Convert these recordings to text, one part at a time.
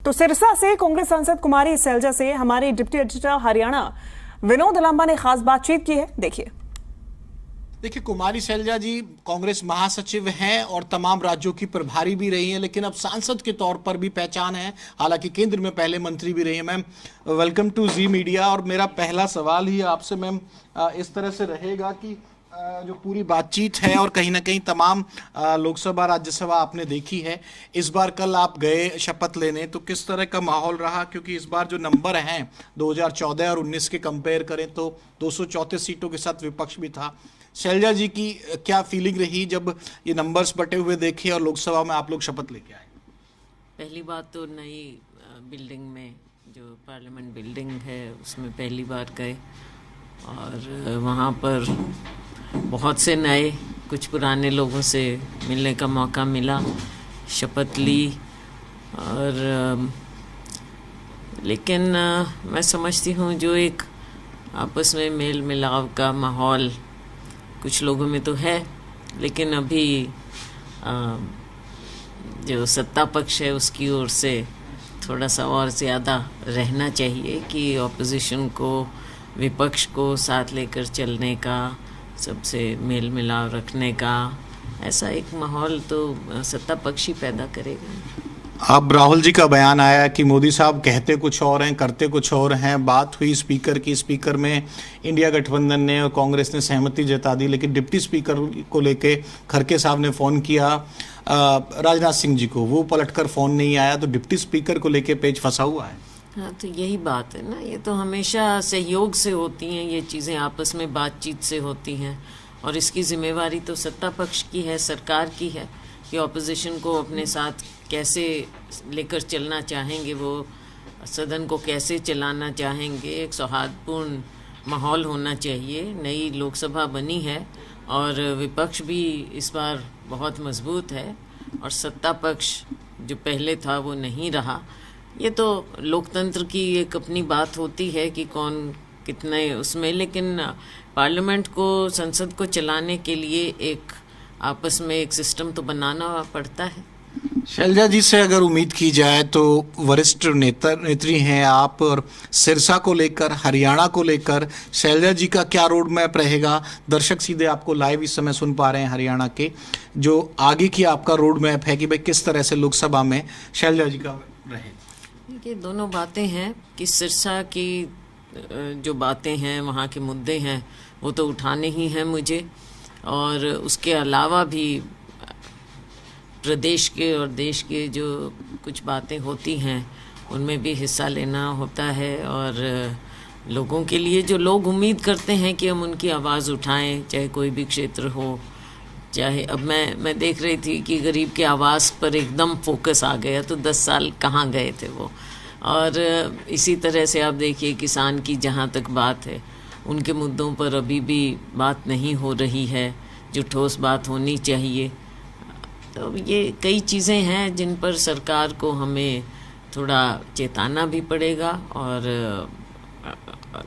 तो सिरसा से कांग्रेस सांसद कुमारी सैलजा से हमारे डिप्टी एडिटर हरियाणा विनोद लांबा ने खास बातचीत की है। देखिए, कुमारी सैलजा जी कांग्रेस महासचिव हैं और तमाम राज्यों की प्रभारी भी रही हैं, लेकिन अब सांसद के तौर पर भी पहचान है। हालांकि केंद्र में पहले मंत्री भी रही हैं। Ma'am, welcome to Zee Media. और मेरा पहला सवाल ही आपसे मैम इस तरह से रहेगा कि जो पूरी बातचीत है और कहीं ना कहीं तमाम लोकसभा राज्यसभा आपने देखी है, इस बार कल आप गए शपथ लेने, तो किस तरह का माहौल रहा? क्योंकि इस बार जो नंबर हैं 2014 और 19 के कंपेयर करें तो 234 सीटों के साथ विपक्ष भी था। शैलजा जी की क्या फीलिंग रही जब ये नंबर्स बटे हुए देखे और लोकसभा में आप लोग शपथ लेके आए? पहली बात तो नई बिल्डिंग में, जो पार्लियामेंट बिल्डिंग है, उसमें पहली बार गए और वहाँ पर बहुत से नए, कुछ पुराने लोगों से मिलने का मौका मिला, शपथ ली। और लेकिन मैं समझती हूँ जो एक आपस में मेल मिलाव का माहौल कुछ लोगों में तो है, लेकिन अभी जो सत्ता पक्ष है उसकी ओर से थोड़ा सा और ज़्यादा रहना चाहिए कि ऑपोजिशन को, विपक्ष को साथ लेकर चलने का, सबसे मेल मिलाव रखने का, ऐसा एक माहौल तो सत्ता पक्ष ही पैदा करेगा। अब राहुल जी का बयान आया कि मोदी साहब कहते कुछ और हैं, करते कुछ और हैं। बात हुई स्पीकर की, स्पीकर में इंडिया गठबंधन ने और कांग्रेस ने सहमति जता दी, लेकिन डिप्टी स्पीकर को लेके खड़गे साहब ने फ़ोन किया राजनाथ सिंह जी को, वो पलटकर फ़ोन नहीं आया, तो डिप्टी स्पीकर को लेके पेच फंसा हुआ है। हाँ, तो यही बात है ना, ये तो हमेशा सहयोग से होती हैं ये चीज़ें, आपस में बातचीत से होती हैं। और इसकी जिम्मेवारी तो सत्ता पक्ष की है, सरकार की है कि ऑपोजिशन को अपने साथ कैसे लेकर चलना चाहेंगे, वो सदन को कैसे चलाना चाहेंगे। एक सौहार्दपूर्ण माहौल होना चाहिए। नई लोकसभा बनी है और विपक्ष भी इस बार बहुत मजबूत है और सत्ता पक्ष जो पहले था वो नहीं रहा। ये तो लोकतंत्र की एक अपनी बात होती है कि कौन कितने उसमें, लेकिन पार्लियामेंट को, संसद को चलाने के लिए एक आपस में एक सिस्टम तो बनाना पड़ता है। शैलजा जी से अगर उम्मीद की जाए तो वरिष्ठ नेत्री हैं आप, और सिरसा को लेकर, हरियाणा को लेकर शैलजा जी का क्या रोड मैप रहेगा? दर्शक सीधे आपको लाइव इस समय सुन पा रहे हैं हरियाणा के, जो आगे की आपका रोड मैप है कि भाई किस तरह से लोकसभा में शैलजा जी का रहे। ये दोनों बातें हैं कि सिरसा की जो बातें हैं, वहाँ के मुद्दे हैं, वो तो उठाने ही हैं मुझे, और उसके अलावा भी प्रदेश के और देश के जो कुछ बातें होती हैं उनमें भी हिस्सा लेना होता है। और लोगों के लिए, जो लोग उम्मीद करते हैं कि हम उनकी आवाज़ उठाएं, चाहे कोई भी क्षेत्र हो, चाहे अब मैं देख रही थी कि गरीब के आवाज़ पर एकदम फोकस आ गया, तो 10 साल कहाँ गए थे वो। और इसी तरह से आप देखिए किसान की जहाँ तक बात है, उनके मुद्दों पर अभी भी बात नहीं हो रही है, जो ठोस बात होनी चाहिए। तो ये कई चीज़ें हैं जिन पर सरकार को हमें थोड़ा चेताना भी पड़ेगा और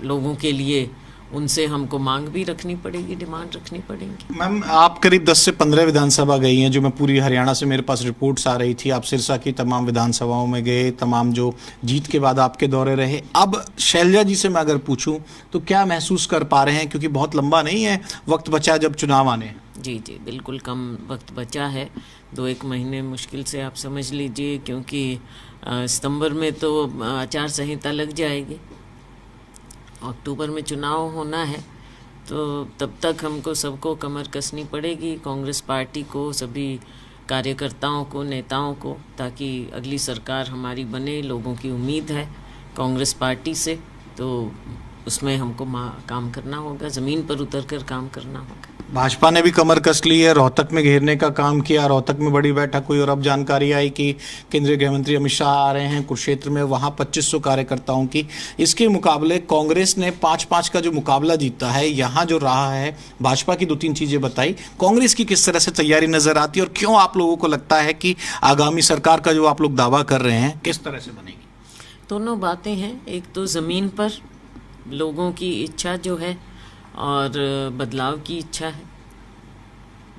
लोगों के लिए उनसे हमको मांग भी रखनी पड़ेगी, डिमांड रखनी पड़ेगी। मैम, आप करीब 10 से 15 विधानसभा गई हैं, जो मैं पूरी हरियाणा से मेरे पास रिपोर्ट्स आ रही थी। आप सिरसा की तमाम विधानसभाओं में गए, तमाम जो जीत के बाद आपके दौरे रहे। अब शैलजा जी से मैं अगर पूछूं तो क्या महसूस कर पा रहे हैं? क्योंकि बहुत लंबा नहीं है वक्त बचा जब चुनाव आने हैं। जी, बिल्कुल कम वक्त बचा है, 2-1 महीने मुश्किल से आप समझ लीजिए, क्योंकि सितंबर में तो आचार संहिता लग जाएगी, अक्टूबर में चुनाव होना है, तो तब तक हमको सबको कमर कसनी पड़ेगी, कांग्रेस पार्टी को, सभी कार्यकर्ताओं को, नेताओं को, ताकि अगली सरकार हमारी बने। लोगों की उम्मीद है कांग्रेस पार्टी से, तो उसमें हमको काम करना होगा, ज़मीन पर उतरकर काम करना होगा। भाजपा ने भी कमर कस ली है, रोहतक में घेरने का काम किया, रोहतक में बड़ी बैठक हुई और अब जानकारी आई कि केंद्रीय गृह मंत्री अमित शाह आ रहे हैं कुरुक्षेत्र में, वहाँ 2500 कार्यकर्ताओं की। इसके मुकाबले कांग्रेस ने 5-5 का जो मुकाबला जीता है, यहाँ जो रहा है, भाजपा की 2-3 चीज़ें बताई। कांग्रेस की किस तरह से तैयारी नजर आती है और क्यों आप लोगों को लगता है कि आगामी सरकार का जो आप लोग दावा कर रहे हैं किस तरह से बनेगी? दोनों बातें हैं, एक तो ज़मीन पर लोगों की इच्छा जो है और बदलाव की इच्छा है।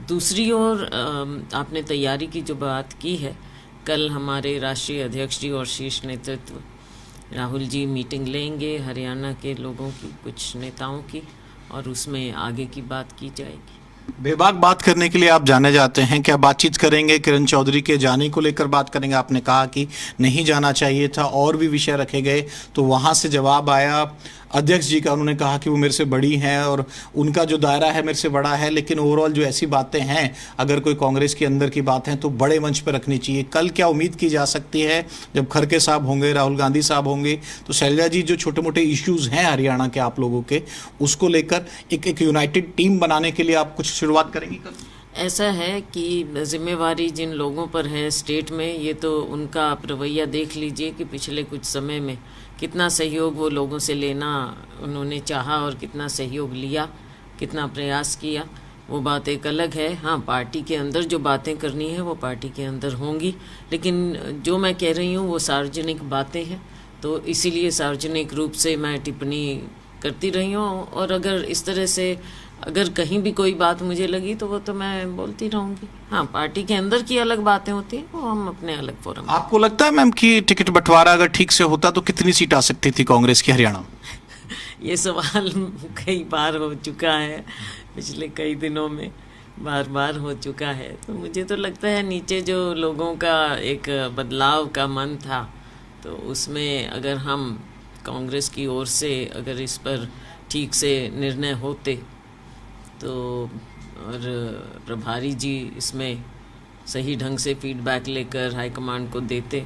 दूसरी ओर आपने तैयारी की जो बात की है, कल हमारे राष्ट्रीय अध्यक्ष जी और शीर्ष नेतृत्व राहुल जी मीटिंग लेंगे हरियाणा के लोगों की, कुछ नेताओं की, और उसमें आगे की बात की जाएगी। बेबाक बात करने के लिए आप जाने जाते हैं, क्या बातचीत करेंगे? किरण चौधरी के जाने को लेकर बात करेंगे? आपने कहा कि नहीं जाना चाहिए था, और भी विषय रखे गए, तो वहां से जवाब आया अध्यक्ष जी का। उन्होंने कहा कि वो मेरे से बड़ी हैं और उनका जो दायरा है मेरे से बड़ा है, लेकिन ओवरऑल जो ऐसी बातें हैं, अगर कोई कांग्रेस के अंदर की बात है तो बड़े मंच पर रखनी चाहिए। कल क्या उम्मीद की जा सकती है जब खड़गे साहब होंगे, राहुल गांधी साहब होंगे, तो शैलजा जी जो छोटे मोटे इश्यूज हैं हरियाणा के आप लोगों के, उसको लेकर एक यूनाइटेड टीम बनाने के लिए आप कुछ शुरुआत करेंगी कल? ऐसा है कि जिम्मेवारी जिन लोगों पर है स्टेट में, ये तो उनका आप रवैया देख लीजिए कि पिछले कुछ समय में कितना सहयोग वो लोगों से लेना उन्होंने चाहा और कितना सहयोग लिया, कितना प्रयास किया, वो बात एक अलग है। हाँ, पार्टी के अंदर जो बातें करनी है वो पार्टी के अंदर होंगी, लेकिन जो मैं कह रही हूँ वो सार्वजनिक बातें हैं, तो इसीलिए सार्वजनिक रूप से मैं टिप्पणी करती रही हूँ। और अगर इस तरह से अगर कहीं भी कोई बात मुझे लगी तो वो तो मैं बोलती रहूँगी। हाँ, पार्टी के अंदर की अलग बातें होती हैं, वो हम अपने अलग फोरम। आपको लगता है मैम कि टिकट बंटवारा अगर ठीक से होता तो कितनी सीट आ सकती थी कांग्रेस की हरियाणा में? ये सवाल कई बार हो चुका है, पिछले कई दिनों में बार बार हो चुका है, तो मुझे तो लगता है नीचे जो लोगों का एक बदलाव का मन था, तो उसमें अगर हम कांग्रेस की ओर से अगर इस पर ठीक से निर्णय होते तो, और प्रभारी जी इसमें सही ढंग से फीडबैक लेकर हाईकमांड को देते,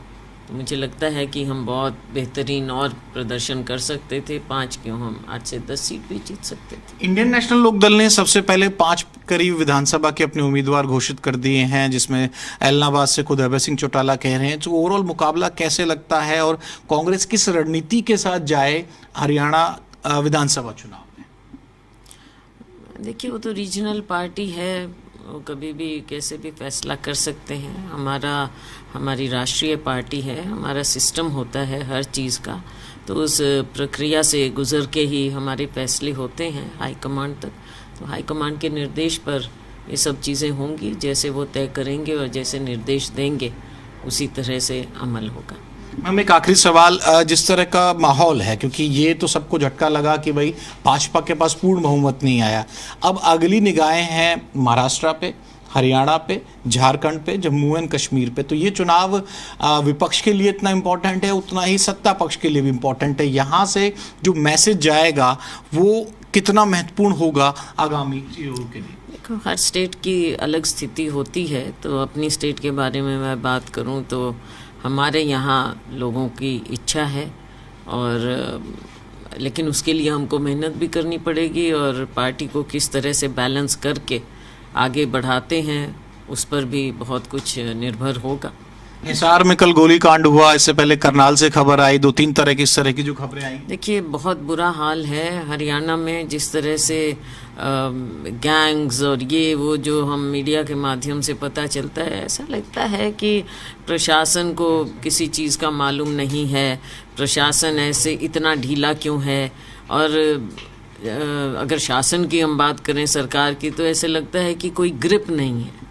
तो मुझे लगता है कि हम बहुत बेहतरीन और प्रदर्शन कर सकते थे। 5 क्यों, हम 8 से 10 सीट भी जीत सकते थे। इंडियन नेशनल लोकदल ने सबसे पहले 5 करीब विधानसभा के अपने उम्मीदवार घोषित कर दिए हैं, जिसमें एलनाबाद से खुद अभय सिंह चौटाला कह रहे हैं। तो ओवरऑल मुकाबला कैसे लगता है और कांग्रेस किस रणनीति के साथ जाए हरियाणा विधानसभा चुनाव? देखिए, वो तो रीजनल पार्टी है, वो कभी भी कैसे भी फैसला कर सकते हैं। हमारी राष्ट्रीय पार्टी है, हमारा सिस्टम होता है हर चीज़ का, तो उस प्रक्रिया से गुजर के ही हमारे फैसले होते हैं हाईकमांड तक। तो हाईकमांड के निर्देश पर ये सब चीज़ें होंगी, जैसे वो तय करेंगे और जैसे निर्देश देंगे उसी तरह से अमल होगा। मैम, एक आखिरी सवाल, जिस तरह का माहौल है, क्योंकि ये तो सबको झटका लगा कि भाई भाजपा के पास पूर्ण बहुमत नहीं आया, अब अगली निगाहें हैं महाराष्ट्र पे, हरियाणा पे, झारखंड पे, जम्मू एंड कश्मीर पे। तो ये चुनाव विपक्ष के लिए इतना इम्पोर्टेंट है, उतना ही सत्ता पक्ष के लिए भी इम्पोर्टेंट है। यहाँ से जो मैसेज जाएगा वो कितना महत्वपूर्ण होगा आगामी चीज़ों के लिए? देखो, हर स्टेट की अलग स्थिति होती है, तो अपनी स्टेट के बारे में मैं बात करूँ तो हमारे यहाँ लोगों की इच्छा है, और लेकिन उसके लिए हमको मेहनत भी करनी पड़ेगी, और पार्टी को किस तरह से बैलेंस करके आगे बढ़ाते हैं उस पर भी बहुत कुछ निर्भर होगा। हिसार में कल गोलीकांड हुआ, इससे पहले करनाल से खबर आई, 2-3 तरह की इस तरह की जो खबरें आई। देखिए, बहुत बुरा हाल है हरियाणा में, जिस तरह से गैंग्स और ये वो जो हम मीडिया के माध्यम से पता चलता है, ऐसा लगता है कि प्रशासन को किसी चीज़ का मालूम नहीं है, प्रशासन ऐसे इतना ढीला क्यों है। और अगर शासन की हम बात करें, सरकार की, तो ऐसे लगता है कि कोई ग्रिप नहीं है,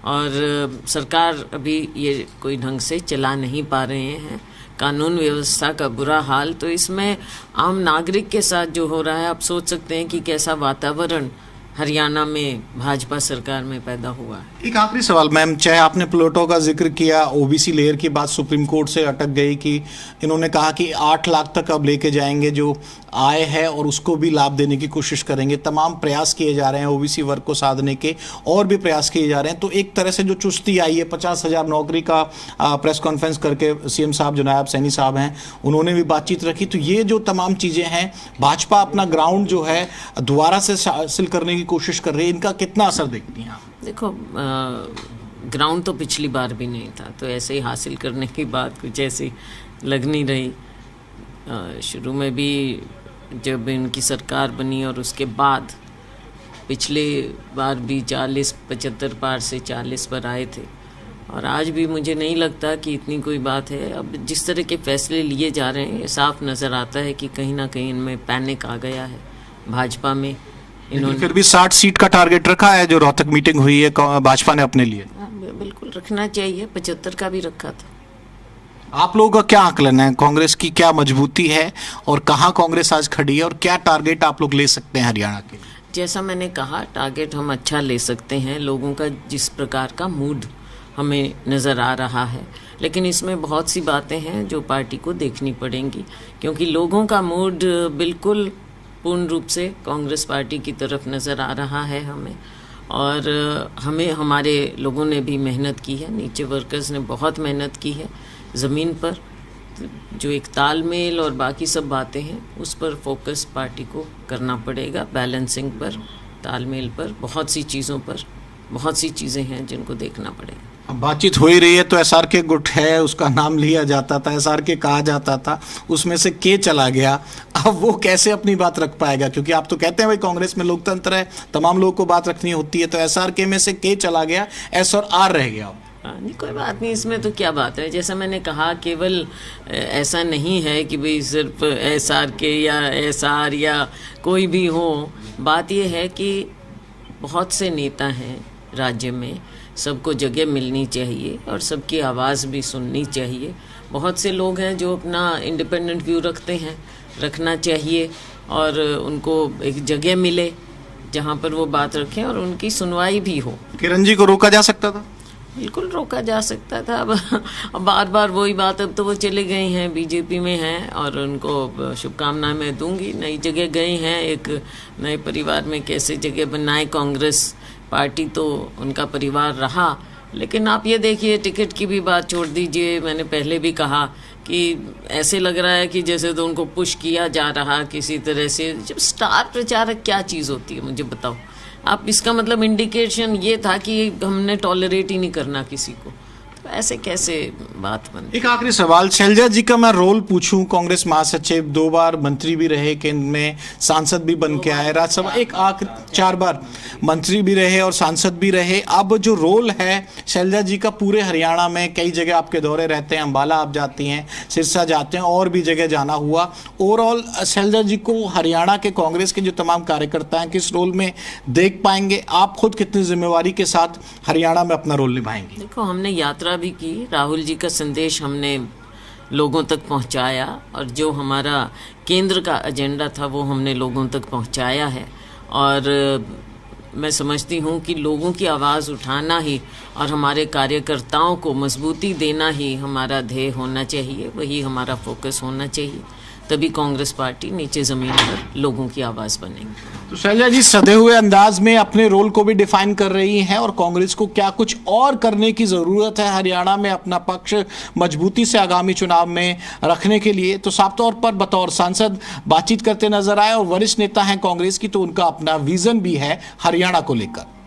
और सरकार अभी ये कोई ढंग से चला नहीं पा रहे हैं। कानून व्यवस्था का बुरा हाल, तो इसमें आम नागरिक के साथ जो हो रहा है, आप सोच सकते हैं कि कैसा वातावरण हरियाणा में भाजपा सरकार में पैदा हुआ है। एक आखिरी सवाल मैम, चाहे आपने प्लूटो का जिक्र किया, ओबीसी लेयर की बात सुप्रीम कोर्ट से अटक गई कि इन्होंने कहा कि 8 लाख तक अब लेके जाएंगे जो आय है, और उसको भी लाभ देने की कोशिश करेंगे। तमाम प्रयास किए जा रहे हैं ओबीसी वर्ग को साधने के, और भी प्रयास किए जा रहे हैं। तो एक तरह से जो चुस्ती आई है, 50,000 नौकरी का प्रेस कॉन्फ्रेंस करके सीएम साहब जो नायब सैनी साहब हैं उन्होंने भी बातचीत रखी। तो ये जो तमाम चीज़ें हैं, भाजपा अपना ग्राउंड जो है दोबारा से हासिल करने की कोशिश कर रही है, इनका कितना असर देखती हैं आप? देखो, ग्राउंड तो पिछली बार भी नहीं था, तो ऐसे ही हासिल करने की बात कुछ ऐसी लग नहीं रही। शुरू में भी जब इनकी सरकार बनी, और उसके बाद पिछले बार भी 40-75 पार से 40 पर आए थे, और आज भी मुझे नहीं लगता कि इतनी कोई बात है। अब जिस तरह के फैसले लिए जा रहे हैं, ये साफ नज़र आता है कि कहीं ना कहीं इनमें पैनिक आ गया है भाजपा में। इन्होंने फिर भी 60 सीट का टारगेट रखा है, जो रोहतक मीटिंग हुई है भाजपा ने अपने लिए। बिल्कुल रखना चाहिए, 75 का भी रखा था। आप लोगों का क्या आकलन है, कांग्रेस की क्या मजबूती है और कहां कांग्रेस आज खड़ी है और क्या टारगेट आप लोग ले सकते हैं हरियाणा के लिए? जैसा मैंने कहा, टारगेट हम अच्छा ले सकते हैं, लोगों का जिस प्रकार का मूड हमें नज़र आ रहा है, लेकिन इसमें बहुत सी बातें हैं जो पार्टी को देखनी पड़ेंगी, क्योंकि लोगों का मूड बिल्कुल पूर्ण रूप से कांग्रेस पार्टी की तरफ नज़र आ रहा है हमें। और हमें, हमारे लोगों ने भी मेहनत की है, नीचे वर्कर्स ने बहुत मेहनत की है, ज़मीन पर जो एक तालमेल और बाकी सब बातें हैं उस पर फोकस पार्टी को करना पड़ेगा, बैलेंसिंग पर, तालमेल पर, बहुत सी चीज़ों पर, बहुत सी चीज़ें हैं जिनको देखना पड़ेगा। बातचीत हो ही रही है तो SRK गुट है, उसका नाम लिया जाता था, SRK कहा जाता था, उसमें से के चला गया, अब वो कैसे अपनी बात रख पाएगा? क्योंकि आप तो कहते हैं भाई कांग्रेस में लोकतंत्र है, तमाम लोगों को बात रखनी होती है, तो SRK में से के चला गया, S और R रह गया। नहीं, कोई बात नहीं, इसमें तो क्या बात है। जैसा मैंने कहा, केवल ऐसा नहीं है कि भाई सिर्फ SRK या SR या कोई भी हो। बात यह है कि बहुत से नेता हैं राज्य में, सबको जगह मिलनी चाहिए और सबकी आवाज़ भी सुननी चाहिए। बहुत से लोग हैं जो अपना इंडिपेंडेंट व्यू रखते हैं, रखना चाहिए, और उनको एक जगह मिले जहाँ पर वो बात रखें और उनकी सुनवाई भी हो। किरण जी को रोका जा सकता था? बिल्कुल रोका जा सकता था। अब बार बार वही बात, अब तो वो चले गए हैं, बीजेपी में हैं, और उनको शुभकामनाएं मैं दूंगी। नई जगह गए हैं, एक नए परिवार में कैसे जगह बनाए। कांग्रेस पार्टी तो उनका परिवार रहा, लेकिन आप ये देखिए, टिकट की भी बात छोड़ दीजिए। मैंने पहले भी कहा कि ऐसे लग रहा है कि जैसे तो उनको पुश किया जा रहा किसी तरह से। जब स्टार प्रचारक क्या चीज़ होती है, मुझे बताओ आप। इसका मतलब इंडिकेशन ये था कि हमने टॉलरेट ही नहीं करना किसी को, तो ऐसे कैसे बात बनी। एक आखिरी सवाल, शैलजा जी का मैं रोल पूछूं, कांग्रेस महासचिव, 2 बार मंत्री भी रहे केंद्र में, सांसद भी बन के आए राज्यसभा, एक आखिरी 4 बार मंत्री भी रहे और सांसद भी रहे। अब जो रोल है शैलजा जी का पूरे हरियाणा में, कई जगह आपके दौरे रहते हैं, अंबाला आप जाती हैं, सिरसा जाते हैं, और भी जगह जाना हुआ। ओवरऑल शैलजा जी को हरियाणा के कांग्रेस के जो तमाम कार्यकर्ता हैं किस रोल में देख पाएंगे? आप खुद कितनी जिम्मेवारी के साथ हरियाणा में अपना रोल निभाएंगे? देखो, हमने यात्रा भी की, राहुल जी का संदेश हमने लोगों तक पहुंचाया, और जो हमारा केंद्र का एजेंडा था वो हमने लोगों तक पहुंचाया है। और मैं समझती हूँ कि लोगों की आवाज़ उठाना ही और हमारे कार्यकर्ताओं को मजबूती देना ही हमारा ध्येय होना चाहिए, वही हमारा फोकस होना चाहिए। तभी कांग्रेस पार्टी नीचे ज़मीन पर लोगों की आवाज़ बनेगी। तो शैलजा जी सधे हुए अंदाज में अपने रोल को भी डिफाइन कर रही हैं, और कांग्रेस को क्या कुछ और करने की ज़रूरत है हरियाणा में अपना पक्ष मजबूती से आगामी चुनाव में रखने के लिए? तो साफ तौर पर बतौर सांसद बातचीत करते नजर आए, और वरिष्ठ नेता हैं कांग्रेस की, तो उनका अपना विजन भी है हरियाणा को लेकर।